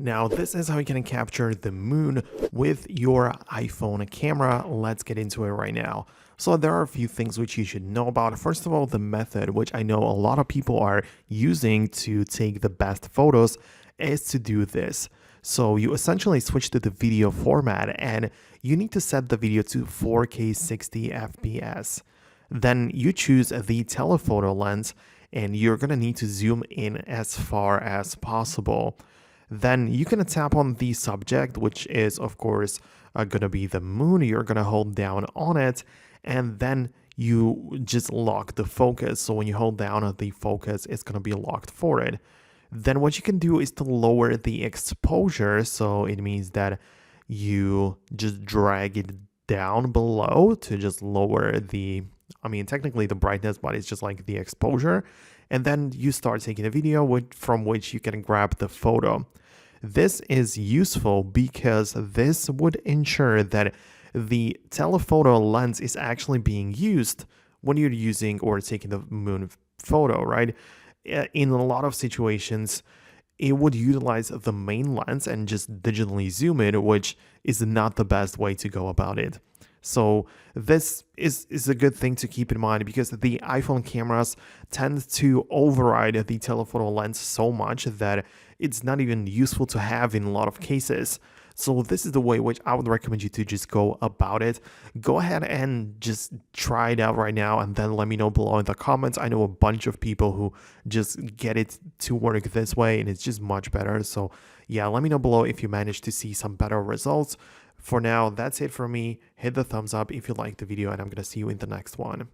Now, this is how you can capture the moon with your iPhone camera. Let's get into it right now. So there are a few things which you should know about. First of all, the method, which I know a lot of people are using to take the best photos, is to do this. So you essentially switch to the video format and you need to set the video to 4K 60 FPS. Then you choose the telephoto lens and you're going to need to zoom in as far as possible. Then you can tap on the subject, which is, of course, going to be the moon. You're going to hold down on it, and then you just lock the focus. So when you hold down on the focus, it's going to be locked for it. Then what you can do is to lower the exposure. So it means that you just drag it down below to just lower the, technically the brightness, but it's just like the exposure. And then you start taking a video from which you can grab the photo. This is useful because this would ensure that the telephoto lens is actually being used when you're using or taking the moon photo, right? In a lot of situations, it would utilize the main lens and just digitally zoom it, which is not the best way to go about it. So this is a good thing to keep in mind because the iPhone cameras tend to override the telephoto lens so much that it's not even useful to have in a lot of cases. So this is the way which I would recommend you to just go about it. Go ahead and just try it out right now and then let me know below in the comments. I know a bunch of people who just get it to work this way and it's just much better. So yeah, let me know below if you managed to see some better results. For now, that's it for me. Hit the thumbs up if you liked the video and I'm going to see you in the next one.